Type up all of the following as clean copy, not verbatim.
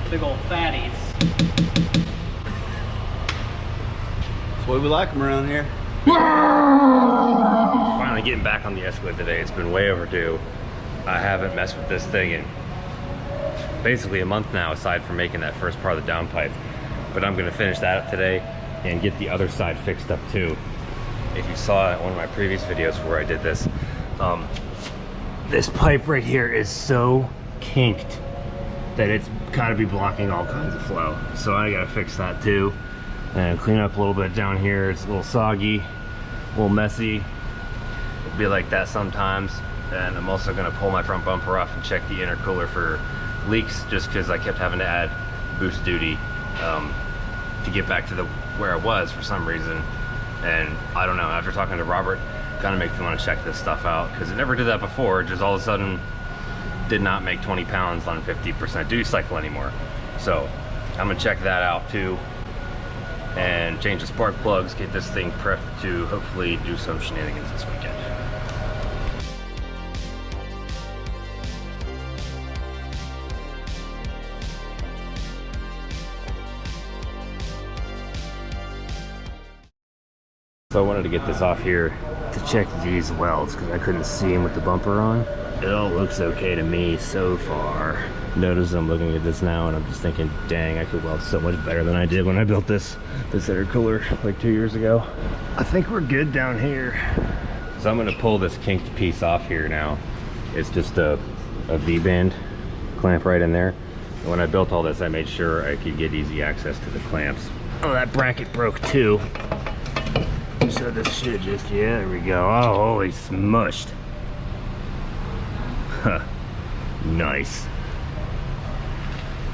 big old fatties. That's the way we like them around here. Finally getting back on the Escalade today. It's been way overdue. I haven't messed with this thing in basically a month now, aside from making that first part of the downpipe. But I'm gonna finish that up today and get the other side fixed up too. If you saw one of my previous videos where I did this, this pipe right here is so kinked that it's gotta be blocking all kinds of flow. So I gotta fix that too. And clean up a little bit down here. It's a little soggy, a little messy. It'll be like that sometimes. And I'm also gonna pull my front bumper off and check the intercooler for leaks, just because I kept having to add boost duty to get back to where I was for some reason. And I don't know, after talking to Robert, kind of makes me want to check this stuff out, because it never did that before. It just all of a sudden did not make 20 pounds on 50% duty cycle anymore. So I'm gonna check that out too, and change the spark plugs, get this thing prepped to hopefully do some shenanigans this weekend. So I wanted to get this off here to check these welds, because I couldn't see them with the bumper on. It all looks okay to me so far. Notice I'm looking at this now and I'm just thinking, dang, I could weld so much better than I did when I built this intercooler like 2 years ago. I think we're good down here. So I'm gonna pull this kinked piece off here now. It's just a V-band clamp right in there. And when I built all this, I made sure I could get easy access to the clamps. Oh, that bracket broke too. So this should just, yeah, there we go. Oh, holy smushed. Huh, nice.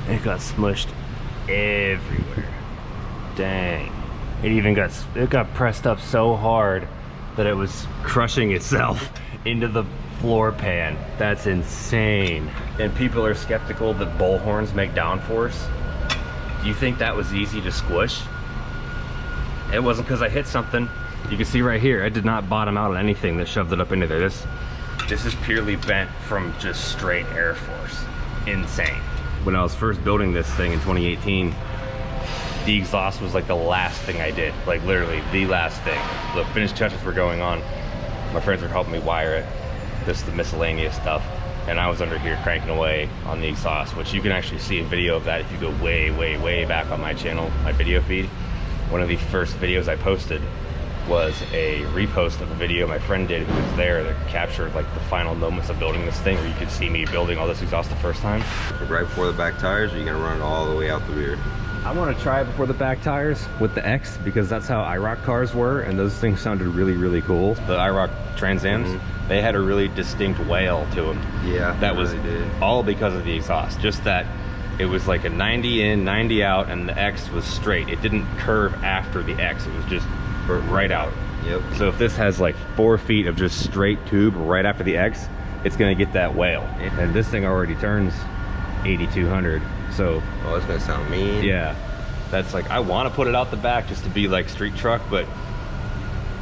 It got smushed everywhere. Dang. It got pressed up so hard that it was crushing itself into the floor pan. That's insane. And people are skeptical that bullhorns make downforce. Do you think that was easy to squish? It wasn't, because I hit something. You can see right here, I did not bottom out on anything that shoved it up into there. This is purely bent from just straight air force. Insane. When I was first building this thing in 2018, the exhaust was like the last thing I did. Like literally the last thing. The finished touches were going on. My friends were helping me wire it. This is the miscellaneous stuff. And I was under here cranking away on the exhaust, which you can actually see a video of that if you go way, way, way back on my channel, my video feed. One of the first videos I posted was a repost of a video my friend did who was there that captured like the final moments of building this thing, where you could see me building all this exhaust the first time. Right before the back tires, or are you gonna run it all the way out the rear? I want to try it before the back tires with the X, because that's how IROC cars were, and those things sounded really, really cool. The IROC Trans Ams, they had a really distinct wail to them. Yeah, that was all because of the exhaust. Just that it was like a 90 in, 90 out, and the X was straight. It didn't curve after the X, it was just right out. Yep. So if this has like 4 feet of just straight tube right after the X, it's gonna get that wail. And this thing already turns 8,200. So oh, it's gonna sound mean. Yeah, that's like, I want to put it out the back just to be like street truck, but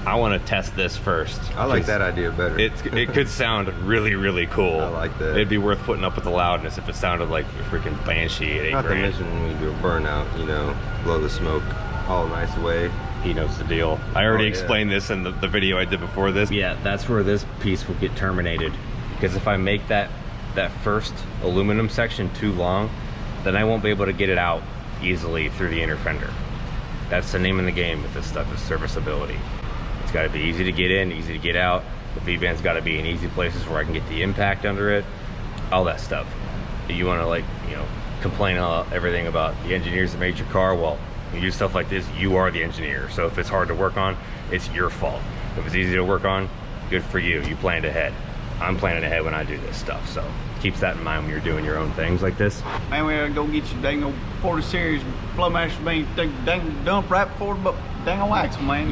I want to test this first. I like that idea better. It could sound really, really cool. I like that. It'd be worth putting up with the loudness if it sounded like a freaking Banshee at 8 Not grand. to mention when we do a burnout, you know, blow the smoke all nice away. He knows the deal. I already explained this in the video I did before this. Yeah, that's where this piece will get terminated. Because if I make that first aluminum section too long, then I won't be able to get it out easily through the inner fender. That's the name of the game with this stuff, is serviceability. It's got to be easy to get in, easy to get out. The V-band's got to be in easy places where I can get the impact under it, all that stuff. You want to, like, you know, complain everything about the engineers that made your car. Well, when you do stuff like this, you are the engineer. So if it's hard to work on, it's your fault. If it's easy to work on, good for you. You planned ahead. I'm planning ahead when I do this stuff, so keeps that in mind when you're doing your own things like this. Man, we gotta go get you dang old 40 series flow master bean dang dump right before the dang old axle, man. But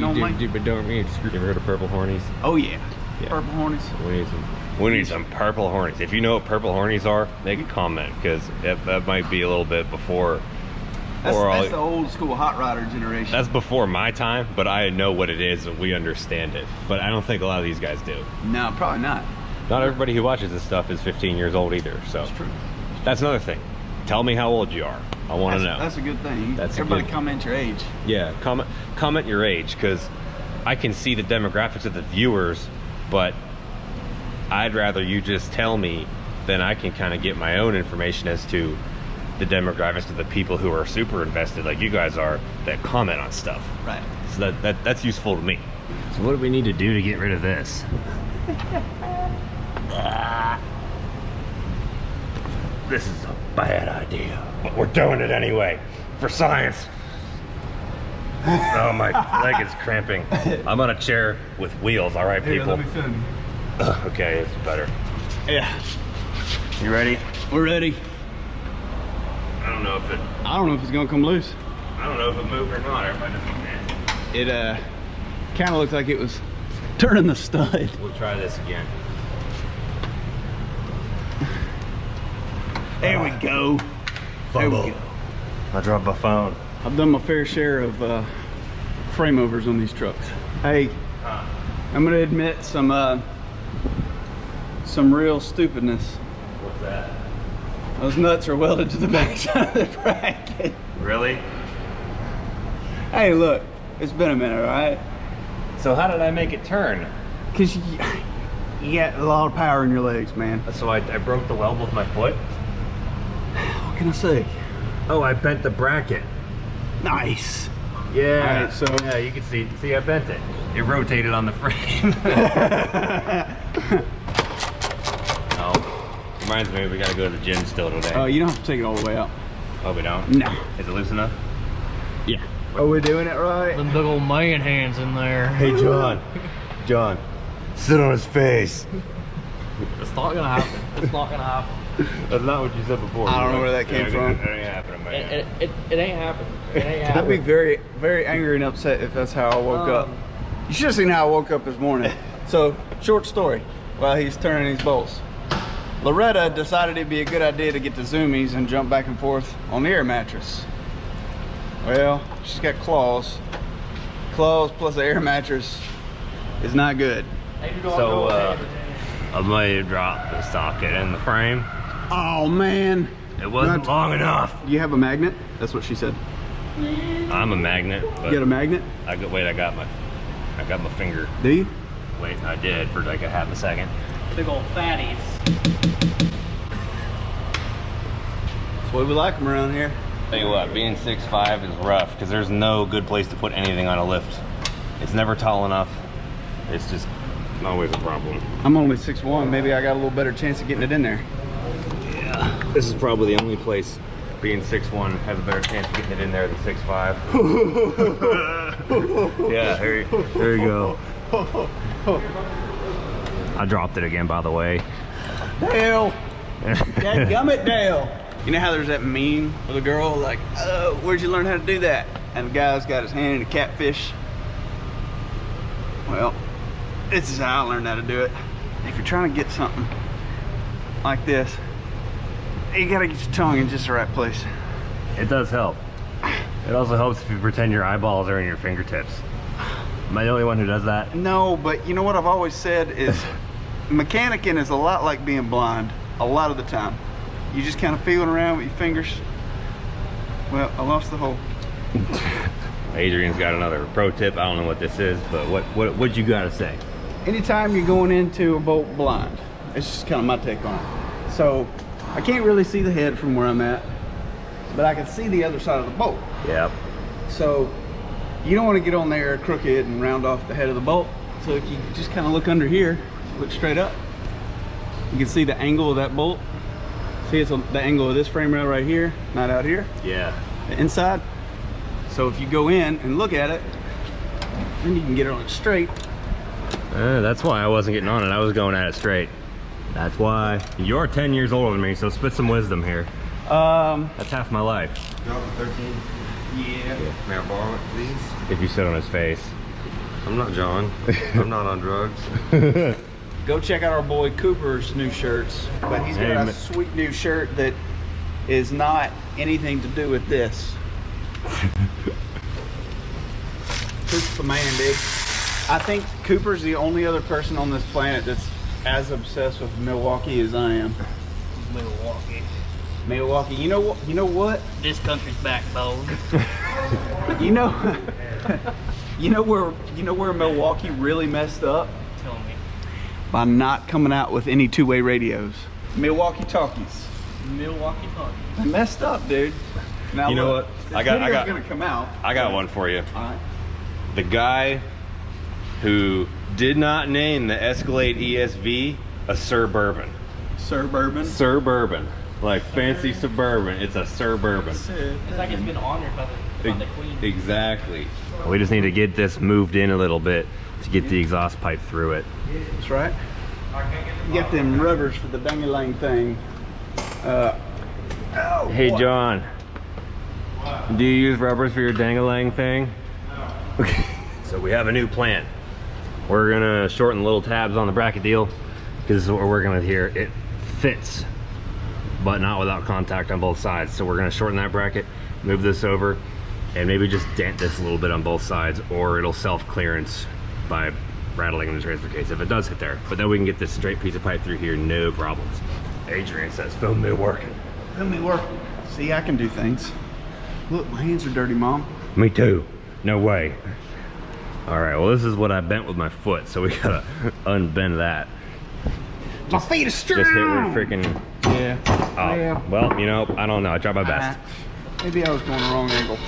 don't need to get rid of purple hornies. Oh yeah. Purple hornies. We need some purple hornies. If you know what purple hornies are, make a comment, because that might be a little bit before. That's the old school hot rodder generation. That's before my time, but I know what it is and we understand it. But I don't think a lot of these guys do. No, probably not. Not everybody who watches this stuff is 15 years old either, so. That's true. That's another thing. Tell me how old you are. I want to know. That's a good thing. That's Everybody comment your age. Yeah, comment your age, because I can see the demographics of the viewers, but I'd rather you just tell me, then I can kind of get my own information as to the demographics of the people who are super invested, like you guys are, that comment on stuff. Right. So that's useful to me. So what do we need to do to get rid of this? This is a bad idea, but we're doing it anyway, for science. Oh, my leg is cramping. I'm on a chair with wheels, all right, people? Let me film you. Okay, it's better. Yeah. You ready? We're ready. I don't know if it's gonna come loose. I don't know if it moved or not. Everybody just man. It kind of looked like it was turning the stud. We'll try this again. There we go. There we go. I dropped my phone. I've done my fair share of frame overs on these trucks. Hey, I'm gonna admit some real stupidness. What's that? Those nuts are welded to the backside of the bracket. Really? Hey, look, it's been a minute, all right? So how did I make it turn? Cause you got a lot of power in your legs, man. So I broke the weld with my foot? What can I say? Oh, I bent the bracket. Nice. Yeah. All right, so yeah, you can see I bent it. It rotated on the frame. Oh, reminds me we gotta go to the gym still today. Oh, you don't have to take it all the way out. Oh, we don't? No. Is it loose enough? Yeah. Oh, we're doing it right? Them big old man hands in there. Hey, John, sit on his face. It's not gonna happen. It's not gonna happen. That's not what you said before. I don't know where that came from. It ain't happening, man. It ain't happening. It ain't I'd happening. be very, very angry and upset if that's how I woke up. You should have seen how I woke up this morning. So, short story, while he's turning these bolts. Loretta decided it'd be a good idea to get the zoomies and jump back and forth on the air mattress. Well, she's got claws. Claws plus the air mattress is not good. So, I might have dropped the socket in the frame. Oh man. It wasn't long enough. Do you have a magnet? That's what she said. I'm a magnet. But You got a magnet? I got my finger. Do you? Wait, I did for like a half a second. Big old fatties. That's why we like them around here. Tell you what, being 6'5" is rough because there's no good place to put anything on a lift. It's never tall enough. It's just always a problem. I'm only 6'1". Maybe I got a little better chance of getting it in there. Yeah, this is probably the only place being 6'1" has a better chance of getting it in there than 6'5". Yeah, there you go. I dropped it again, by the way. Dale! Dadgummit, Dale! You know how there's that meme with a girl like, oh, where'd you learn how to do that? And the guy's got his hand in a catfish. Well, this is how I learned how to do it. If you're trying to get something like this, you gotta get your tongue in just the right place. It does help. It also helps if you pretend your eyeballs are in your fingertips. Am I the only one who does that? No, but you know what I've always said is mechanicking is a lot like being blind a lot of the time. You just kind of feeling around with your fingers. Well, I lost the hole. Adrian's got another pro tip. I don't know what this is, but what you gotta say? Anytime you're going into a bolt blind, it's just kind of my take on it. So I can't really see the head from where I'm at, but I can see the other side of the bolt. Yep. So you don't want to get on there crooked and round off the head of the bolt. So if you just kind of look under here, look straight up, you can see the angle of that bolt. See, it's the angle of this frame rail right here, not out here. Yeah. The inside. So if you go in and look at it, then you can get it on it straight. That's why I wasn't getting on it. I was going at it straight. That's why. You're 10 years older than me, so spit some wisdom here. That's half my life. Drop the 13. Yeah. May I borrow it, please? If you sit on his face. I'm not John. I'm not on drugs. Go check out our boy Cooper's new shirts. But he's got a sweet new shirt that is not anything to do with this. Cooper's the man, dude. I think Cooper's the only other person on this planet that's as obsessed with Milwaukee as I am. Milwaukee. Milwaukee. You know what? You know what? This country's backbone. You know. You know where Milwaukee really messed up? Tell me. By not coming out with any two-way radios. Milwaukee talkies. Milwaukee talkies. They messed up, dude. Now You know look, what? this I got video's gonna come out. I got one for you. All right. The guy who did not name the Escalade ESV a Suburban. Suburban. Suburban. Like fancy Suburban. It's a Suburban. It's like it's been honored by the queen. Exactly. We just need to get this moved in a little bit to get the exhaust pipe through it. That's right. Get them rubbers for the dang-a-lang thing. Hey John, do you use rubbers for your dang-a-lang thing? Okay. So we have a new plan. We're gonna shorten the little tabs on the bracket deal because this is what we're working with here. It fits, but not without contact on both sides. So we're gonna shorten that bracket, move this over, and maybe just dent this a little bit on both sides, or it'll self-clearance by rattling in the transfer case if it does hit there. But then we can get this straight piece of pipe through here, no problems. Adrian says, film me working. Let me work. See, I can do things. Look, my hands are dirty, Mom. Me too. No way. All right, well, this is what I bent with my foot, so we gotta unbend that. My feet are strong. Just hit where freaking. Yeah. Oh, Yeah. well, you know, I don't know. I tried my best. Maybe I was going the wrong angle.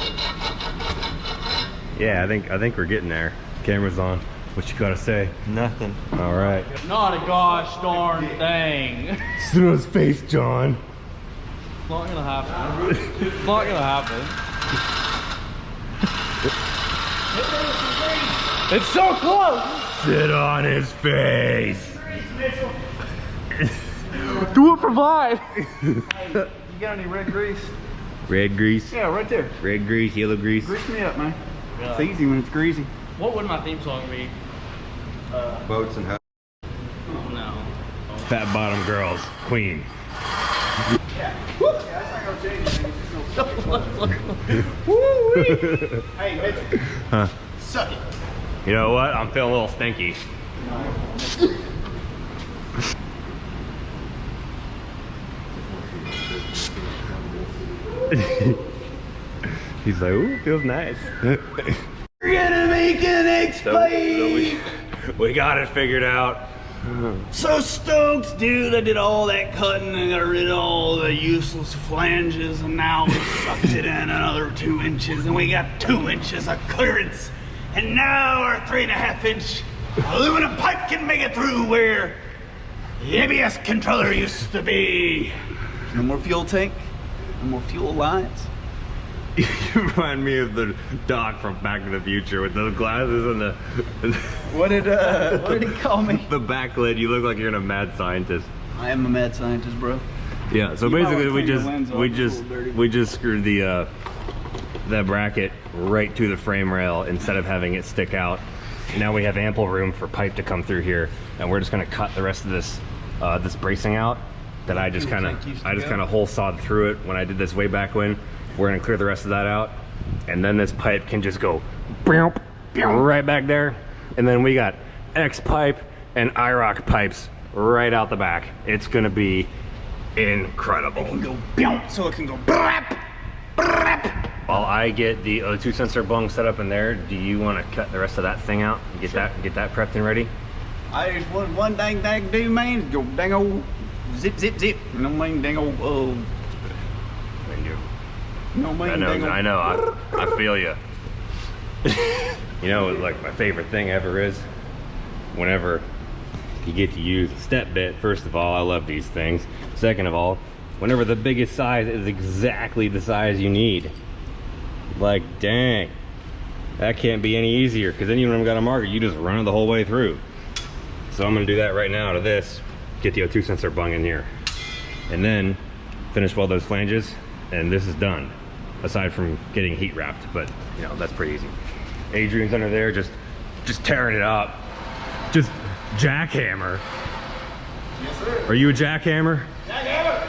Yeah, I think we're getting there. Camera's on. What you gotta say? Nothing. All right. Not a gosh darn thing. To his face, John. It's not gonna happen. It's not gonna happen. It's so close. Sit on his face. Do it for Vibe. You got any red grease? Red grease. Yeah, right there. Red grease, yellow grease. Grease me up, man. It's easy when it's greasy. What would my theme song be? Boats and No. Fat bottom girls, queen. Yeah. That's not gonna change anything. Woo-wee. Hey, Mitch. Huh. Suck it. You know what? I'm feeling a little stinky. He's like, ooh, feels nice. We're gonna make an explode. We got it figured out. So stoked, dude. I did all that cutting and got rid of all the useless flanges, and now we sucked it in another 2 inches, and we got 2 inches of clearance. And now our 3.5 inch aluminum pipe can make it through where the ABS controller used to be. No more fuel tank, no more fuel lines. You remind me of the Doc from Back to the Future with those glasses and the What did he call me? the back lid. You look like you're a mad scientist. I am a mad scientist, bro. Yeah. So You might basically, wanna clean the lens off, it's a little dirty. we just screwed the bracket right to the frame rail instead of having it stick out. Now we have ample room for pipe to come through here, and we're just gonna cut the rest of this this bracing out that I just kind of hole sawed through it when I did this way back when. We're gonna clear the rest of that out, and then this pipe can just go right back there, and then we got X pipe and IROC pipes right out the back. It's gonna be incredible. It can go boom, so it can go brap, brap. While I get the O2 sensor bung set up in there, do you want to cut the rest of that thing out and get that prepped and ready? I just want one dang do, man. Go dang old zip. No man dang old no man dang old. I know. I feel you. You know, like my favorite thing ever is whenever you get to use a step bit. First of all, I love these things. Second of all, whenever the biggest size is exactly the size you need. Like, dang, that can't be any easier, because then you don't even got a marker, you just run it the whole way through. So I'm gonna do that right now to this, get the O2 sensor bung in here, and then finish weld those flanges, and this is done, aside from getting heat wrapped, but you know, that's pretty easy. Adrian's under there just tearing it up. Just jackhammer. Yes, sir. Are you a jackhammer? Jackhammer.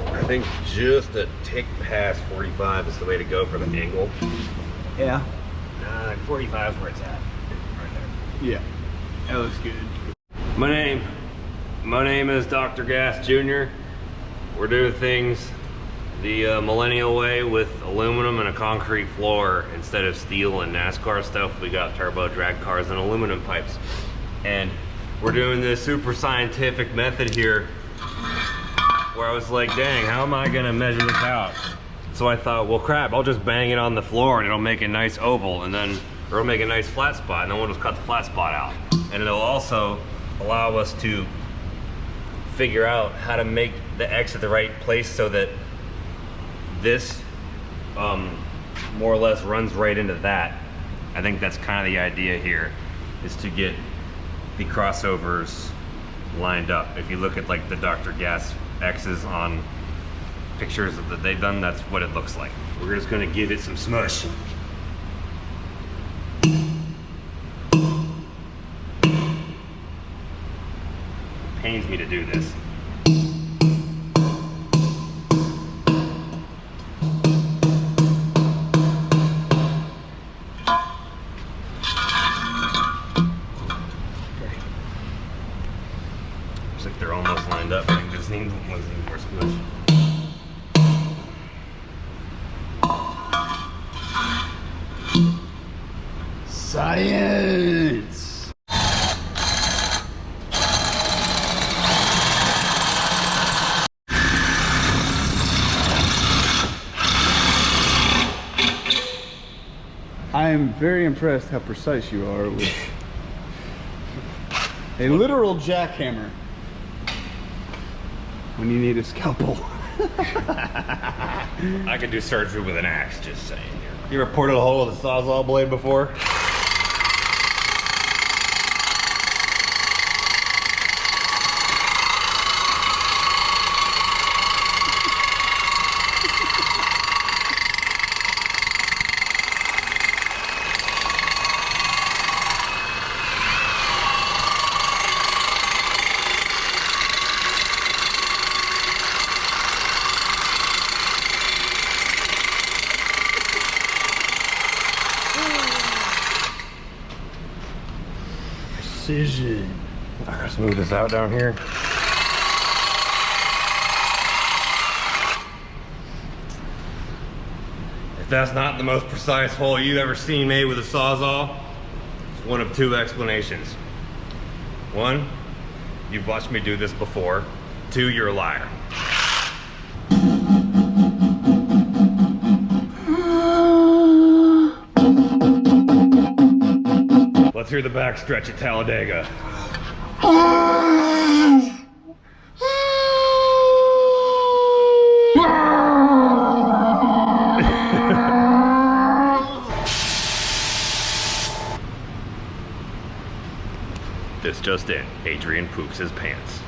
I think just a tick past 45 is the way to go for the angle. Yeah. 45 is where it's at. Right there. Yeah. That looks good. My name is Dr. Gas Jr. We're doing things the millennial way with aluminum and a concrete floor instead of steel and NASCAR stuff. We got turbo drag cars and aluminum pipes. And we're doing this super scientific method here where I was like, dang, how am I gonna measure this out? So I thought, well crap, I'll just bang it on the floor and it'll make a nice oval, and then or it'll make a nice flat spot, and then we'll just cut the flat spot out. And it'll also allow us to figure out how to make the X at the right place so that this more or less runs right into that. I think that's kind of the idea here, is to get the crossovers lined up. If you look at like the Dr. Gas X's on pictures that they've done, that's what it looks like. We're just gonna give it some smush. Pains me to do this. Looks like they're almost lined up. I think this needs more smush. Science! I am very impressed how precise you are with a literal jackhammer when you need a scalpel. I could do surgery with an axe, just saying. You ever poured a hole with a Sawzall blade before? Precision. I'm gonna smooth this out down here. If that's not the most precise hole you've ever seen made with a Sawzall, it's one of two explanations. One, you've watched me do this before. Two, you're a liar. Let's hear the back stretch at Talledega. This just in, Adrian poops his pants.